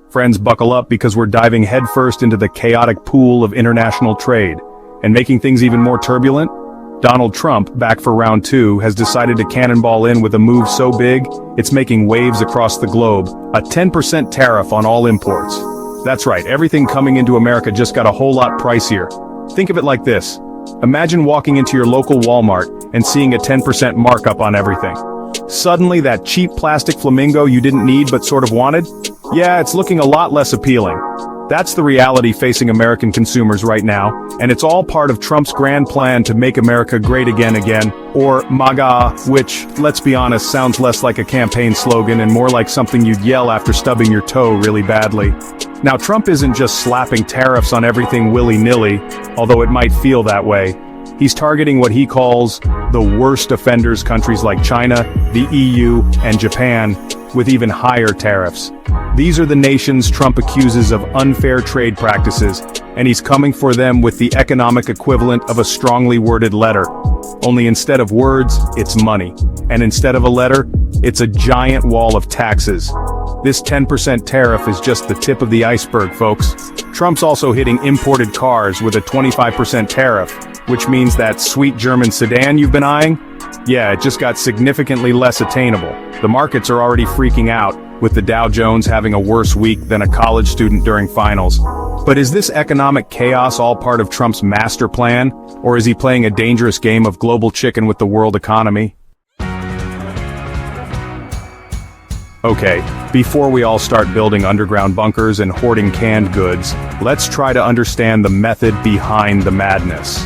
Friends, buckle up because we're diving headfirst into the chaotic pool of international trade. And making things even more turbulent, Donald Trump, back for round 2, has decided to cannonball in with a move so big, it's making waves across the globe, a 10% tariff on all imports. That's right, everything coming into America just got a whole lot pricier. Think of it like this. Imagine walking into your local Walmart and seeing a 10% markup on everything. Suddenly that cheap plastic flamingo you didn't need but sort of wanted? Yeah, it's looking a lot less appealing. That's the reality facing American consumers right now, and it's all part of Trump's grand plan to make America great again, or MAGA, which, let's be honest, sounds less like a campaign slogan and more like something you'd yell after stubbing your toe really badly. Now, Trump isn't just slapping tariffs on everything willy-nilly, although it might feel that way. He's targeting what he calls the worst offenders, countries like China, the EU, and Japan, with even higher tariffs. These are the nations Trump accuses of unfair trade practices, and he's coming for them with the economic equivalent of a strongly worded letter. Only instead of words, it's money. And instead of a letter, it's a giant wall of taxes. This 10% tariff is just the tip of the iceberg, folks. Trump's also hitting imported cars with a 25% tariff, which means that sweet German sedan you've been eyeing? Yeah, it just got significantly less attainable. The markets are already freaking out, with the Dow Jones having a worse week than a college student during finals. But is this economic chaos all part of Trump's master plan, or is he playing a dangerous game of global chicken with the world economy? Okay, before we all start building underground bunkers and hoarding canned goods, let's try to understand the method behind the madness.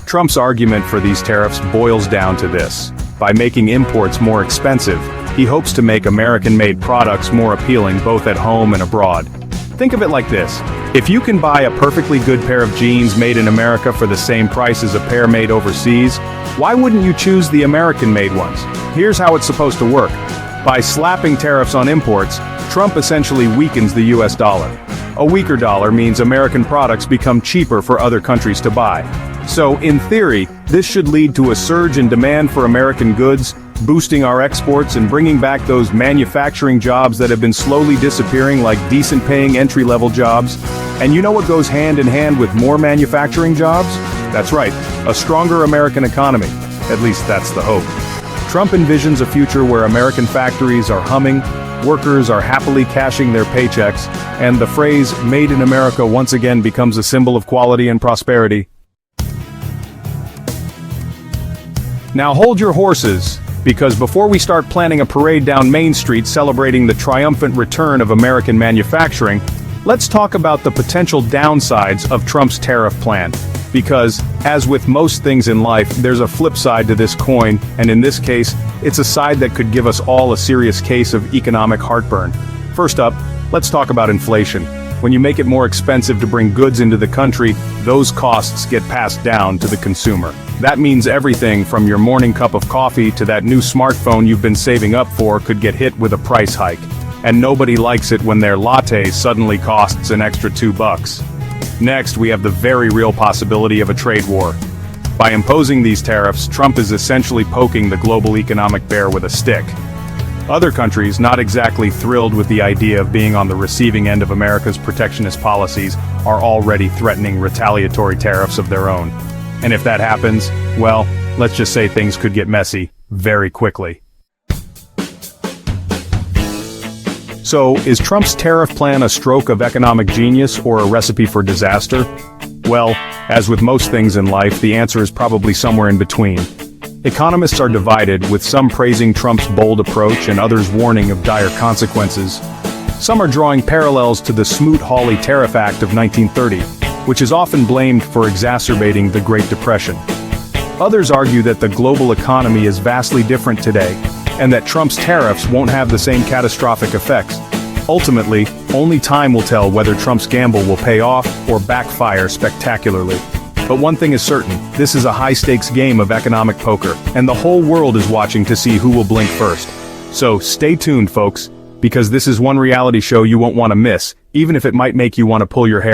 Trump's argument for these tariffs boils down to this. By making imports more expensive, he hopes to make American-made products more appealing both at home and abroad. Think of it like this. If you can buy a perfectly good pair of jeans made in America for the same price as a pair made overseas, why wouldn't you choose the American-made ones? Here's how it's supposed to work. By slapping tariffs on imports, Trump essentially weakens the US dollar. A weaker dollar means American products become cheaper for other countries to buy. So, in theory, this should lead to a surge in demand for American goods, boosting our exports and bringing back those manufacturing jobs that have been slowly disappearing like decent-paying entry-level jobs. And you know what goes hand in hand with more manufacturing jobs? That's right, a stronger American economy. At least that's the hope. Trump envisions a future where American factories are humming, workers are happily cashing their paychecks, and the phrase "Made in America" once again becomes a symbol of quality and prosperity. Now hold your horses, because before we start planning a parade down Main Street celebrating the triumphant return of American manufacturing, let's talk about the potential downsides of Trump's tariff plan. Because, as with most things in life, there's a flip side to this coin, and in this case, it's a side that could give us all a serious case of economic heartburn. First up, let's talk about inflation. When you make it more expensive to bring goods into the country, those costs get passed down to the consumer. That means everything from your morning cup of coffee to that new smartphone you've been saving up for could get hit with a price hike. And nobody likes it when their latte suddenly costs an extra $2. Next, we have the very real possibility of a trade war. By imposing these tariffs, Trump is essentially poking the global economic bear with a stick. Other countries, not exactly thrilled with the idea of being on the receiving end of America's protectionist policies, are already threatening retaliatory tariffs of their own. And if that happens, well, let's just say things could get messy very quickly. So, is Trump's tariff plan a stroke of economic genius or a recipe for disaster? Well, as with most things in life, the answer is probably somewhere in between. Economists are divided, with some praising Trump's bold approach and others warning of dire consequences. Some are drawing parallels to the Smoot-Hawley Tariff Act of 1930, which is often blamed for exacerbating the Great Depression. Others argue that the global economy is vastly different today, and that Trump's tariffs won't have the same catastrophic effects. Ultimately, only time will tell whether Trump's gamble will pay off or backfire spectacularly. But one thing is certain, this is a high-stakes game of economic poker, and the whole world is watching to see who will blink first. So stay tuned, folks, because this is one reality show you won't want to miss, even if it might make you want to pull your hair